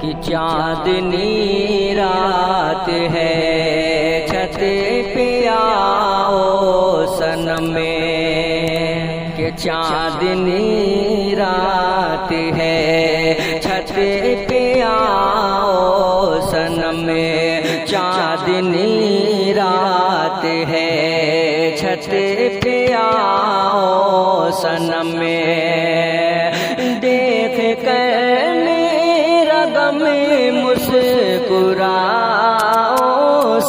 کہ چاندنی رات ہے چھت پہ آؤ صنم کہ چاندنی رات ہے چھت پہ آؤ صنم چاندنی رات ہے چھت پہ آؤ صنم دیکھ کر میرا غم مسکراؤ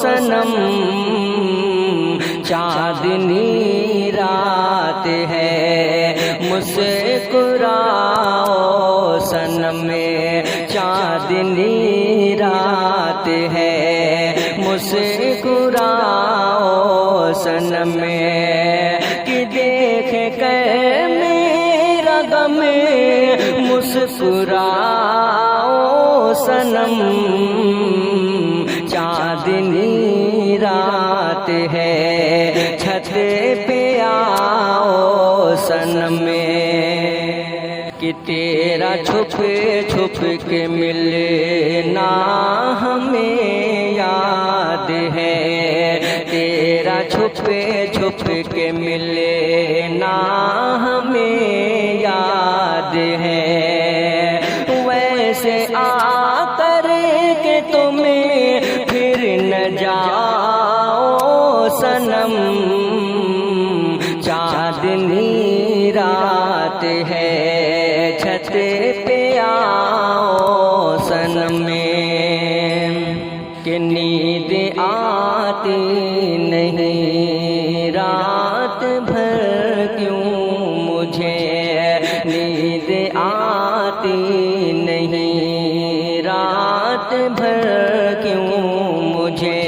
صنم چاندنی رات ہے مسکراؤ صنم چاندنی رات ہے مسکراؤ صنم کہ دیکھ کر میرا غم مسکراؤ صنم چاندنی رات ہے چھت پہ آؤ صنم کہ تیرا چھپ چھپ کے ملنا ہمیں یاد ہے تیرا چھپ چھپ کے ملنا ہمیں یاد ہے ویسے آ کر کے تمہیں پھر نہ جاؤ صنم چاندنی رات ہے چھت پہ آؤ صنم کہ نیند آتی نہیں رات بھر کیوں مجھے نیند آتی نہیں رات بھر کیوں مجھے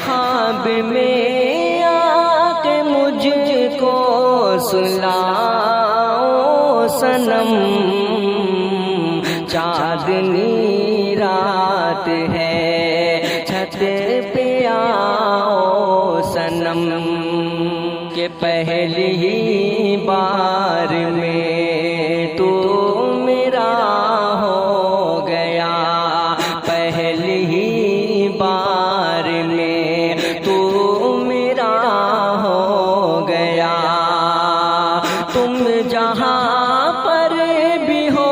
خواب میں آ کے مجھ کو سلاؤ صنم چاندنی رات ہے چھت پہ آؤ صنم کہ پہلی ہی بار میں تو میرا ہو گیا پہلی ہی بار میں تو میرا ہو گیا تم جہاں پر بھی ہو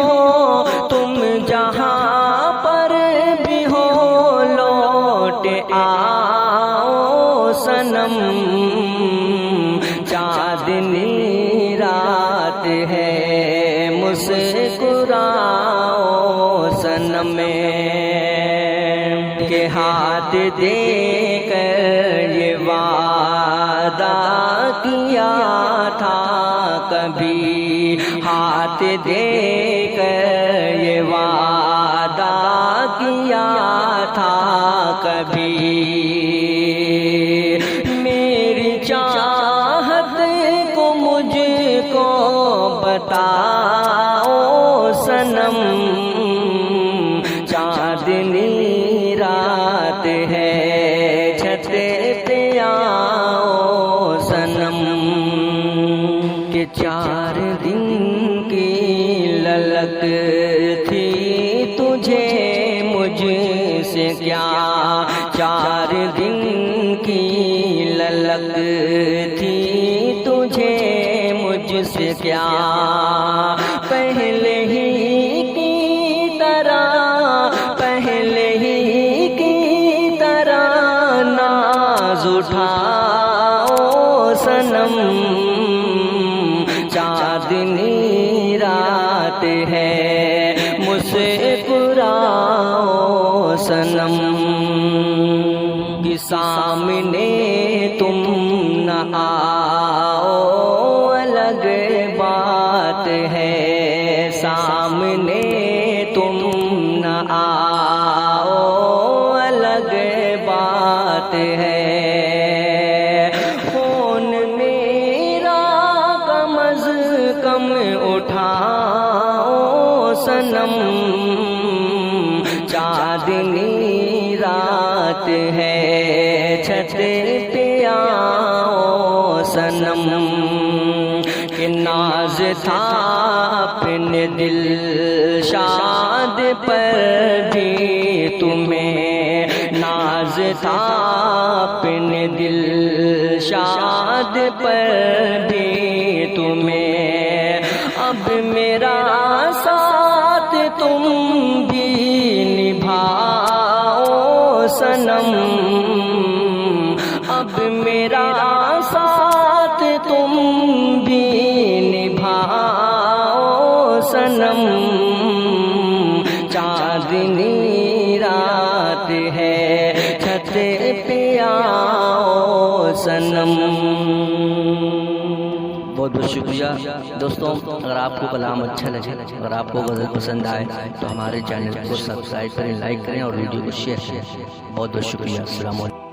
تم جہاں پر بھی ہو لوٹ آؤ صنم چاندنی رات ہے مسکراؤ صنم کہ ہاتھ دے کر یہ وعدہ کیا تھا کبھی ہاتھ دے کر یہ وعدہ کیا تھا کبھی میری چاہت کو مجھ کو بتاؤ صنم چاندنی رات ہے چھت پہ آؤ صنم کہ 4 دن کی للک تھی تجھے مجھ سے کیا 4 دن کی للک تھی تجھے مجھ سے کیا پہلے ہی کی طرح پہلے ہی کی طرح ناز اٹھاؤ صنم چاندنی رات ہے مسکراؤ صنم کہ سامنے تم نہ آؤ الگ بات ہے سامنے تم نہ آؤ الگ بات ہے فون میرا کم از کم اٹھاؤ صنم چاندنی رات ہے چھت پہ آؤ صنم کہ ناز تھا اپنے دل شاد شاد پر بھی تمہیں ناز تھا، اپنے دل شاد پر بھی تمہیں، اب میرا ساتھ تم بھی نبھاؤ صنم، اب میرا ساتھ تم بھی نبھاؤ صنم، چاندنی رات ہے چھت پہ آؤ صنم۔ بہت بہت شکریہ دوستوں، اگر آپ کو کلام اچھا لگے، اگر آپ کو غزل پسند آئے تو ہمارے چینل کو سبسکرائب کریں، لائک کریں اور ویڈیو کو شیئر کریں۔ بہت بہت شکریہ، السلام علیکم۔